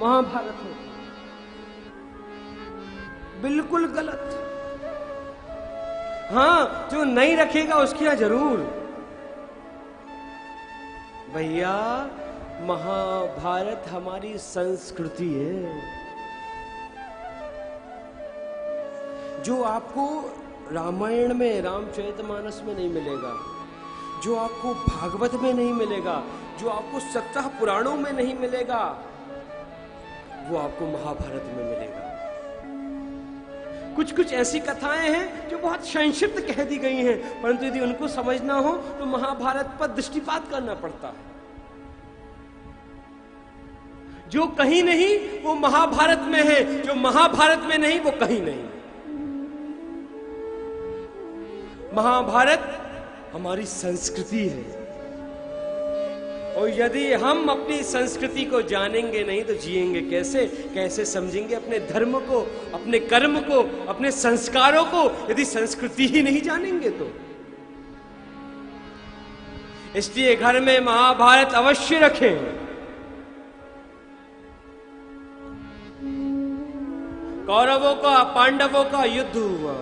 महाभारत हो। बिल्कुल गलत। हाँ, जो नहीं रखेगा उसके यहां जरूर। भैया, महाभारत हमारी संस्कृति है। जो आपको रामायण में, रामचरितमानस में नहीं मिलेगा, जो आपको भागवत में नहीं मिलेगा, जो आपको सप्ताह पुराणों में नहीं मिलेगा, वो आपको महाभारत में मिलेगा। कुछ कुछ ऐसी कथाएं हैं जो बहुत संक्षिप्त कह दी गई हैं, परंतु यदि उनको समझना हो तो महाभारत पर दृष्टिपात करना पड़ता है। जो कहीं नहीं वो महाभारत में है, जो महाभारत में नहीं वो कहीं नहीं। महाभारत हमारी संस्कृति है, और यदि हम अपनी संस्कृति को जानेंगे नहीं तो जिएंगे कैसे? कैसे समझेंगे अपने धर्म को, अपने कर्म को, अपने संस्कारों को, यदि संस्कृति ही नहीं जानेंगे तो? इसलिए घर में महाभारत अवश्य रखें। कौरवों का पांडवों का युद्ध हुआ,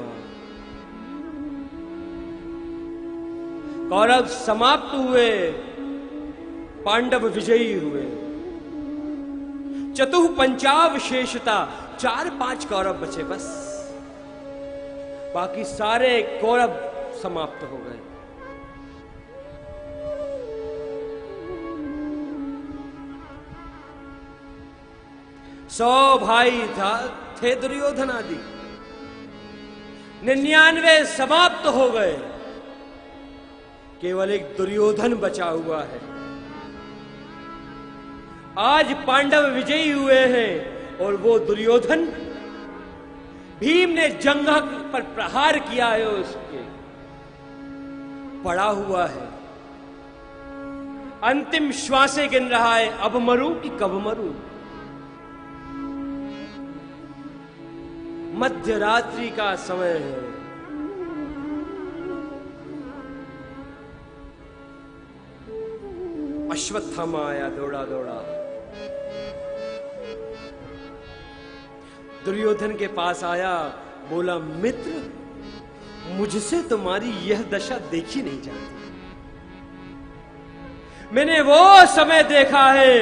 कौरव समाप्त हुए, पांडव विजयी हुए। चतुः पंचावशेषता, 4-5 कौरव बचे बस, बाकी सारे कौरव समाप्त हो गए। सौ भाई थे दुर्योधन आदि, 99 समाप्त हो गए, केवल एक दुर्योधन बचा हुआ है। आज पांडव विजयी हुए हैं और वो दुर्योधन, भीम ने जंघा पर प्रहार किया है, उसके पड़ा हुआ है, अंतिम श्वासें गिन रहा है, अब मरूं कि कब मरूं। मध्य रात्रि का समय है, अश्वत्थामा आया दौड़ा दौड़ा, दुर्योधन के पास आया, बोला, मित्र, मुझसे तुम्हारी यह दशा देखी नहीं जाती। मैंने वो समय देखा है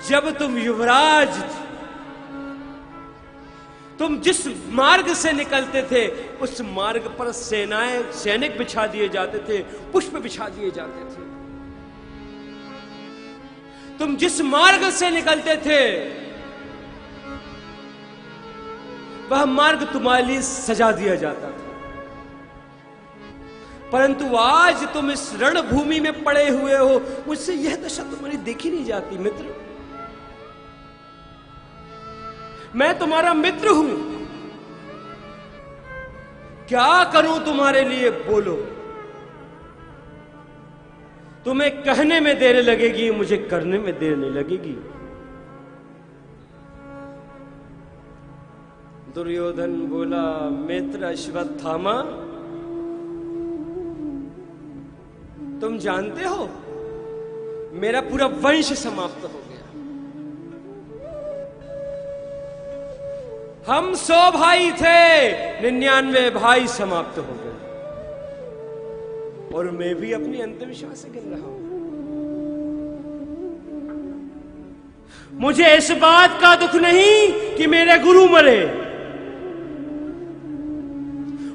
जब तुम युवराज थे, तुम जिस मार्ग से निकलते थे उस मार्ग पर सेनाएं, सैनिक बिछा दिए जाते थे, पुष्प बिछा दिए जाते थे। तुम जिस मार्ग से निकलते थे वह मार्ग तुम्हारे लिए सजा दिया जाता था, परंतु आज तुम इस रणभूमि में पड़े हुए हो, मुझसे यह दशा तुम्हारी देखी नहीं जाती। मित्र, मैं तुम्हारा मित्र हूं, क्या करूं तुम्हारे लिए? बोलो। तुम्हें कहने में देर लगेगी, मुझे करने में देर नहीं लगेगी। दुर्योधन बोला, मित्र अश्वत्थामा, तुम जानते हो मेरा पूरा वंश समाप्त हो गया। हम 100 भाई थे, 99 भाई समाप्त हो गए, और मैं भी अपनी अंतिम श्वास गिन रहा हूं। मुझे इस बात का दुख नहीं कि मेरे गुरु मरे,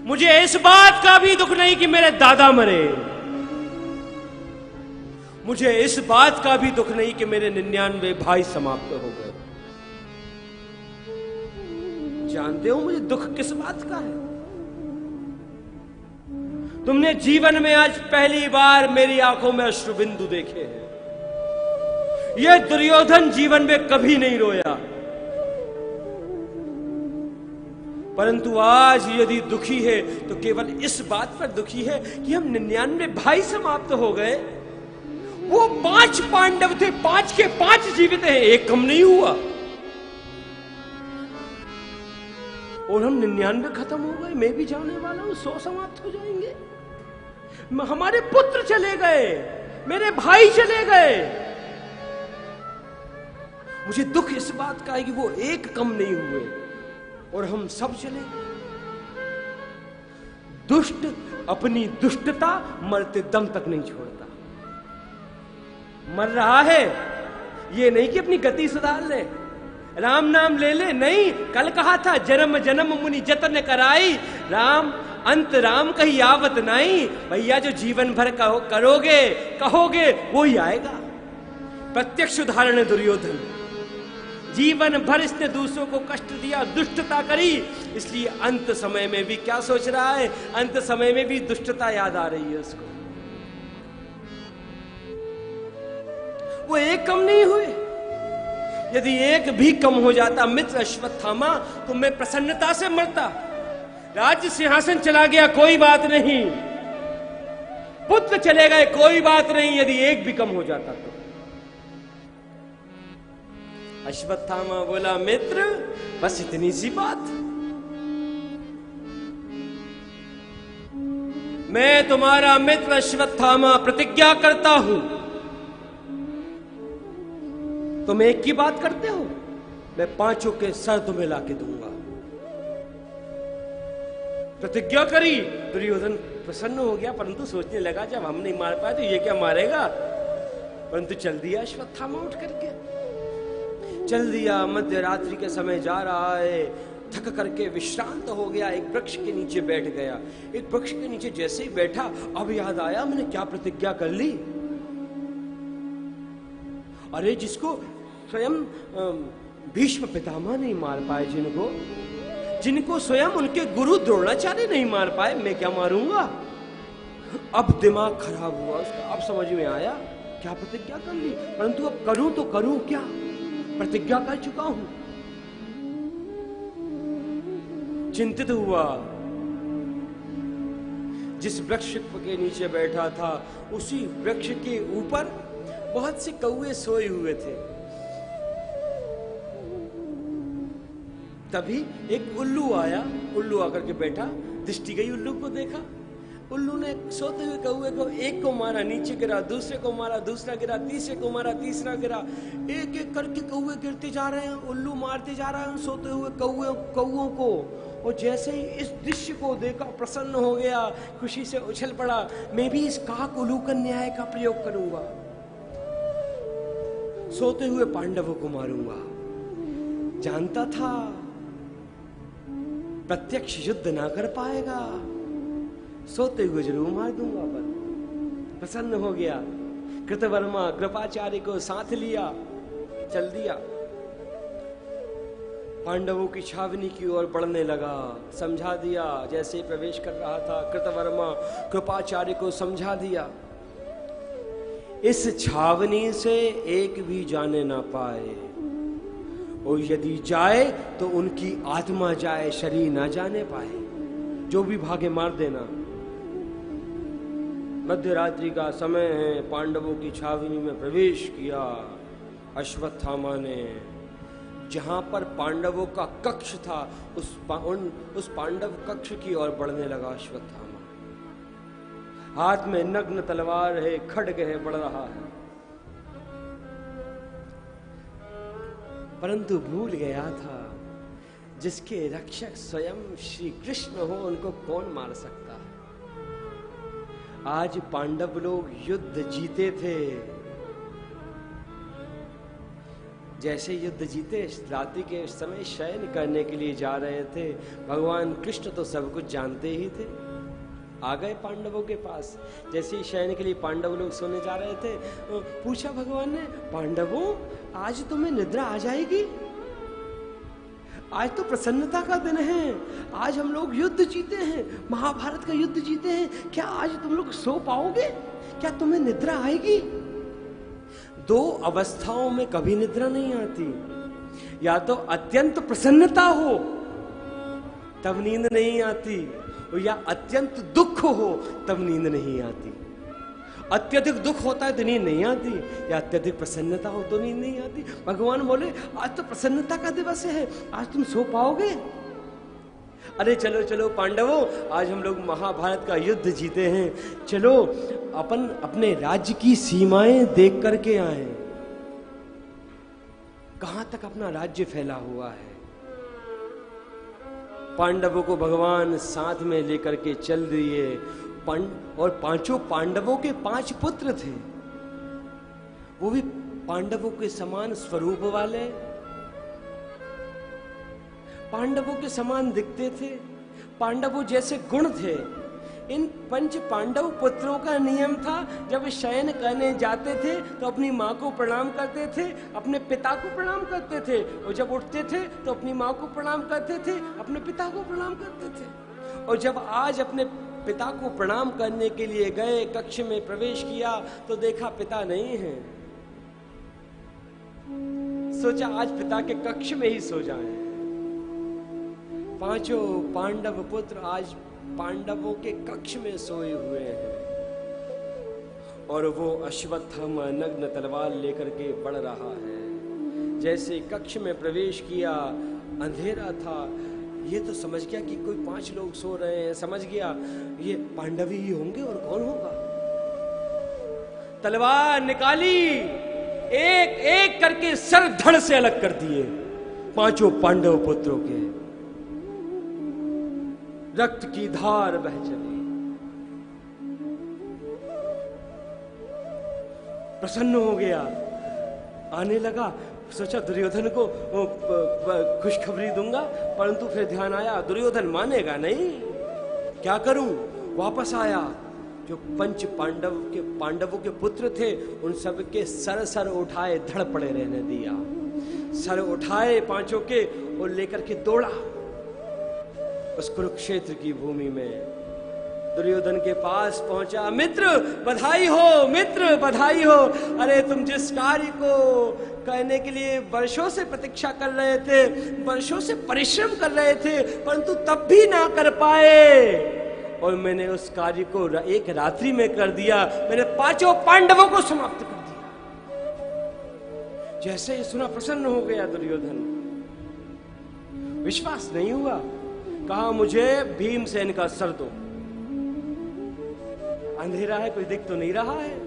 मुझे इस बात का भी दुख नहीं कि मेरे दादा मरे, मुझे इस बात का भी दुख नहीं कि मेरे 99 भाई समाप्त हो गए। जानते हो मुझे दुख किस बात का है? तुमने जीवन में आज पहली बार मेरी आंखों में अश्रुबिंदु देखे हैं। यह दुर्योधन जीवन में कभी नहीं रोया, परंतु आज यदि दुखी है तो केवल इस बात पर दुखी है कि हम 99 भाई समाप्त हो गए। वो 5 पांडव थे, 5 के 5 जीवित हैं, एक कम नहीं हुआ, और हम 99 खत्म हो गए। मैं भी जाने वाला हूं, 100 समाप्त हो जाएंगे। हमारे पुत्र चले गए, मेरे भाई चले गए, मुझे दुख इस बात का है कि वो एक कम नहीं हुए और हम सब चले। दुष्ट अपनी दुष्टता मरते दम तक नहीं छोड़ता। मर रहा है ये नहीं कि अपनी गति सुधार ले, राम नाम ले ले, नहीं। कल कहा था जन्म जन्म मुनि जतन कराई, राम अंत राम कही आवत नहीं। भैया जो जीवन भर करोगे कहोगे वो ही आएगा। प्रत्यक्ष उदाहरण है दुर्योधन। जीवन भर इसने दूसरों को कष्ट दिया, दुष्टता करी, इसलिए अंत समय में भी क्या सोच रहा है, अंत समय में भी दुष्टता याद आ रही है उसको। वो एक कम नहीं हुए। यदि एक भी कम हो जाता मित्र अश्वत्थामा तो मैं प्रसन्नता से मरता। राज्य सिंहासन चला गया कोई बात नहीं, पुत्र चले गए कोई बात नहीं, यदि एक भी कम हो जाता तो। अश्वत्थामा बोला मित्र बस इतनी सी बात, मैं तुम्हारा मित्र अश्वत्थामा प्रतिज्ञा करता हूं। तुम एक की बात करते हो, मैं पांचों के सर तुम्हें लाके दूंगा। प्रतिज्ञा करी। दुर्योधन प्रसन्न हो गया, परंतु सोचने लगा जब हम नहीं मार पाए तो ये क्या मारेगा। परंतु चल दिया अश्वत्थामा उठ करके, चल दिया। मध्य रात्रि के समय जा रहा है, थक करके विश्रांत हो गया, एक वृक्ष के नीचे बैठ गया। एक वृक्ष के नीचे जैसे ही बैठा अब याद आया मैंने क्या प्रतिज्ञा कर ली। अरे जिसको स्वयं भीष्म पितामह नहीं मार पाए, जिनको स्वयं उनके गुरु द्रोणाचार्य नहीं मार पाए, मैं क्या मारूंगा। अब दिमाग खराब हुआ उसका, अब समझ में आया क्या प्रतिज्ञा कर ली, परंतु अब करूं तो करूं क्या, प्रतिज्ञा कर चुका हूं। चिंतित हुआ। जिस वृक्ष के नीचे बैठा था उसी वृक्ष के ऊपर बहुत से कौवे सोए हुए थे। तभी एक उल्लू आया, उल्लू आकर के बैठा, दृष्टि गई उल्लू को देखा। उल्लू ने सोते हुए कौवे को एक को मारा, नीचे गिरा, दूसरे को मारा, दूसरा गिरा, तीसरे को मारा, तीसरा गिरा। एक एक करके कौवे गिरते जा रहे हैं, उल्लू मारते जा रहा है सोते हुए कौवों को। और जैसे ही इस दृश्य को देखा प्रसन्न हो गया, खुशी से उछल पड़ा, मैं भी इस काक उलूकन न्याय का प्रयोग करूंगा, सोते हुए पांडवों को मारूंगा। जानता था प्रत्यक्ष युद्ध ना कर पाएगा, सोते हुए जरूर मार दूंगा। पर प्रसन्न हो गया। कृतवर्मा कृपाचार्य को साथ लिया, चल दिया। पांडवों की छावनी की ओर बढ़ने लगा, समझा दिया। जैसे प्रवेश कर रहा था कृतवर्मा कृपाचार्य को समझा दिया, इस छावनी से एक भी जाने ना पाए, और यदि जाए तो उनकी आत्मा जाए, शरीर ना जाने पाए। जो भी भागे मार देना। मध्य रात्रि का समय है, पांडवों की छावनी में प्रवेश किया अश्वत्थामा ने। जहां पर पांडवों का कक्ष था उस पांडव कक्ष की ओर बढ़ने लगा अश्वत्थामा। हाथ में नग्न तलवार है, खड्ग है, बढ़ रहा है। परंतु भूल गया था जिसके रक्षक स्वयं श्री कृष्ण हो उनको कौन मार सकता है। आज पांडव लोग युद्ध जीते थे। जैसे युद्ध जीते रात्रि के समय शयन करने के लिए जा रहे थे, भगवान कृष्ण तो सब कुछ जानते ही थे। आ गए पांडवों के पास। जैसे ही शयन के लिए पांडव लोग सोने जा रहे थे, पूछा भगवान ने, पांडवों आज तुम्हें निद्रा आ जाएगी? आज तो प्रसन्नता का दिन है, आज हम लोग युद्ध जीते हैं, महाभारत का युद्ध जीते हैं, क्या आज तुम लोग सो पाओगे? क्या तुम्हें निद्रा आएगी? दो अवस्थाओं में कभी निद्रा नहीं आती। या तो अत्यंत प्रसन्नता हो तब नींद नहीं आती, या अत्यंत दुख हो तब नींद नहीं आती। अत्यधिक दुख होता है तो नींद नहीं आती, या अत्यधिक प्रसन्नता हो तो नींद नहीं आती। भगवान बोले आज तो प्रसन्नता का दिवस है, आज तुम सो पाओगे? अरे चलो चलो पांडवों, आज हम लोग महाभारत का युद्ध जीते हैं, चलो अपन अपने राज्य की सीमाएं देख करके आए। कहां तक अपना राज्य फैला हुआ है। पांडवों को भगवान साथ में लेकर के चल दिए, और पांचों पांडवों के 5 पुत्र थे, वो भी पांडवों के समान स्वरूप वाले, पांडवों के समान दिखते थे, पांडवों जैसे गुण थे। इन 5 पांडव पुत्रों का नियम था, जब शयन करने जाते थे तो अपनी माँ को प्रणाम करते थे, अपने पिता को प्रणाम करते थे, और जब उठते थे तो अपनी माँ को प्रणाम करते थे, अपने पिता को प्रणाम करते थे। और जब आज अपने पिता को प्रणाम करने के लिए गए, कक्ष में प्रवेश किया तो देखा पिता नहीं है। सोचा आज पिता के कक्ष में ही सो जाएं। 5 पांडव पुत्र आज पांडवों के कक्ष में सोए हुए हैं, और वो अश्वत्थामा नग्न तलवार लेकर के बढ़ रहा है। जैसे कक्ष में प्रवेश किया, अंधेरा था, ये तो समझ गया कि कोई 5 लोग सो रहे हैं, समझ गया ये पांडव ही होंगे और कौन होगा। तलवार निकाली, एक एक करके सर धड़ से अलग कर दिए 5 पांडव पुत्रों के। रक्त की धार बह चली। प्रसन्न हो गया, आने लगा, सोचा दुर्योधन को खुशखबरी दूंगा, परंतु फिर ध्यान आया दुर्योधन मानेगा नहीं, क्या करूं। वापस आया, जो 5 पांडवों के पुत्र थे उन सब के सर उठाए, धड़ पड़े रहने दिया। सर उठाए 5 के और लेकर के दौड़ा उस कुरुक्षेत्र की भूमि में। दुर्योधन के पास पहुंचा, मित्र बधाई हो, मित्र बधाई हो। अरे तुम जिस कार्य को करने के लिए वर्षों से प्रतीक्षा कर रहे थे, वर्षों से परिश्रम कर रहे थे, परंतु तब भी ना कर पाए, और मैंने उस कार्य को एक रात्रि में कर दिया। मैंने 5 पांडवों को समाप्त कर दिया। जैसे ही सुना प्रसन्न हो गया दुर्योधन। विश्वास नहीं हुआ, कहा मुझे भीमसेन का सर दो। अंधेरा है, कोई दिख तो नहीं रहा है।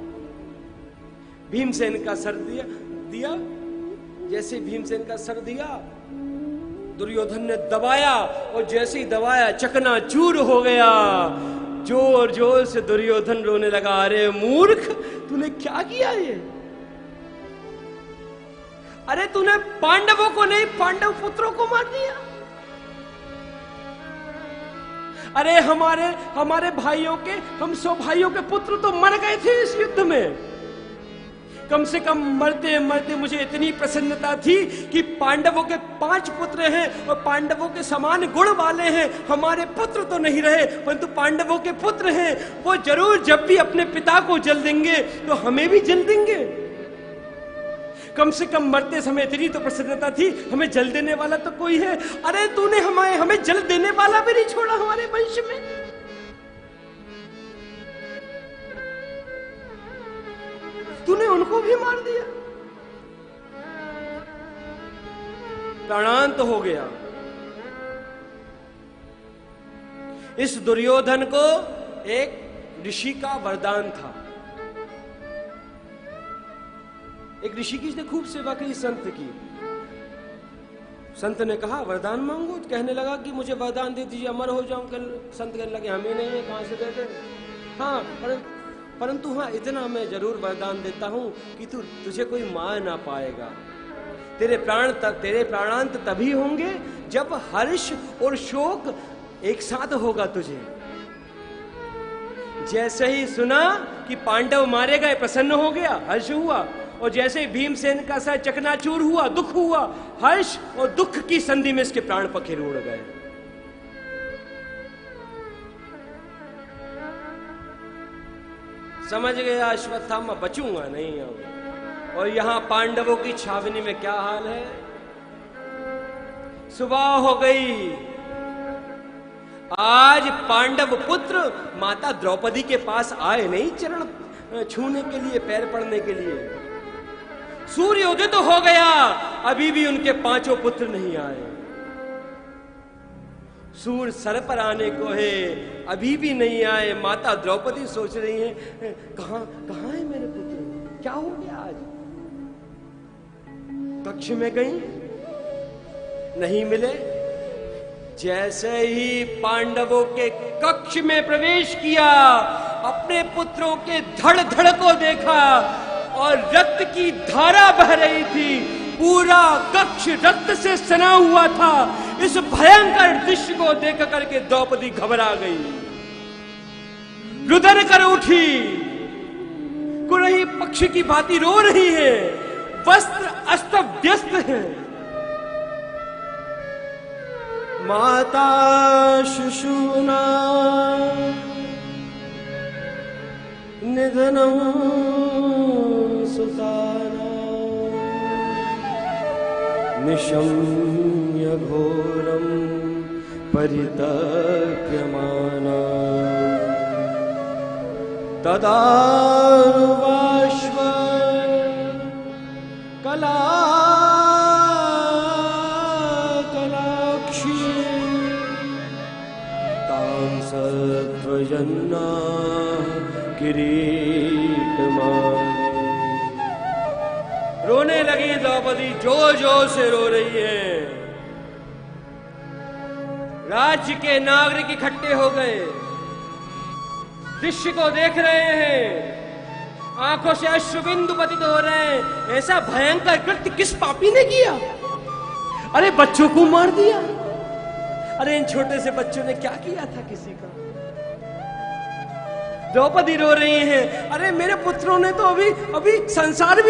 भीमसेन का सर दिया। जैसे भीमसेन का सर दिया, दुर्योधन ने दबाया, और जैसे ही दबाया चकनाचूर हो गया। जोर जोर से दुर्योधन रोने लगा, अरे मूर्ख तूने क्या किया ये? अरे तूने पांडवों को नहीं, पांडव पुत्रों को मार दिया। अरे हमारे भाइयों के, हम 100 भाइयों के पुत्र तो मर गए थे इस युद्ध में। कम से कम मरते मरते मुझे इतनी प्रसन्नता थी कि पांडवों के 5 पुत्र हैं और पांडवों के समान गुण वाले हैं। हमारे पुत्र तो नहीं रहे, परंतु पांडवों के पुत्र हैं। वो जरूर जब भी अपने पिता को जल देंगे तो हमें भी जल देंगे। कम से कम मरते समय इतनी तो प्रसन्नता थी, हमें जल देने वाला तो कोई है। अरे तूने हमें जल देने वाला भी नहीं छोड़ा हमारे वंश में। तूने उनको भी मार दिया। प्राणांत हो गया। इस दुर्योधन को एक ऋषि का वरदान था। एक ऋषि की इसने खूब सेवा की, संत की। संत ने कहा वरदान मांगो, कहने लगा कि मुझे वरदान दे दीजिए, अमर हो जाऊं। संत कहने लगे हमें नहीं है, कहां से दे दे। हाँ परंतु हाँ इतना मैं जरूर वरदान देता हूं कि तुझे कोई मार ना पाएगा। तेरे प्राणांत तभी होंगे जब हर्ष और शोक एक साथ होगा तुझे। जैसे ही सुना कि पांडव मारे गए, प्रसन्न हो गया, हर्ष हुआ। और जैसे ही भीमसेन का सर चकनाचूर हुआ, दुख हुआ, हर्ष और दुख की संधि में इसके प्राण पखेर उड़ गए। समझ गया अश्वत्थामा बचूंगा नहीं अब। और यहां पांडवों की छावनी में क्या हाल है। सुबह हो गई। आज पांडव पुत्र माता द्रौपदी के पास आए नहीं चरण छूने के लिए, पैर पड़ने के लिए। सूर्योदय तो हो गया, अभी भी उनके 5 पुत्र नहीं आए। सूर्य सर पर आने को है, अभी भी नहीं आए। माता द्रौपदी सोच रही है कहां है मेरे पुत्र, क्या हो गया आज। कक्ष में गई, नहीं मिले। जैसे ही पांडवों के कक्ष में प्रवेश किया, अपने पुत्रों के धड़ धड़ को देखा और रक्त की धारा बह रही थी। पूरा कक्ष रक्त से सना हुआ था। इस भयंकर दृश्य को देख करके द्रौपदी घबरा गई, रुदन कर उठी, कुरही पक्षी की भांति रो रही है, वस्त्र अस्त व्यस्त है। माता शिशूना निधनं सुताना निशम्य घोरं परितक्यमाना तदा वाश्व कला सत्वजन्ना किरीटमाने। रोने लगी द्रौपदी, जोर जोर से रो रही है। राज्य के नागरिक इकट्ठे हो गए, दृश्य को देख रहे हैं, आंखों से अश्रुबिंदु पतित हो रहे हैं। ऐसा भयंकर कृत्य किस पापी ने किया? अरे बच्चों को मार दिया। अरे इन छोटे से बच्चों ने क्या किया था किसी का? द्रौपदी रो रही हैं, अरे मेरे पुत्रों ने तो अभी संसार भी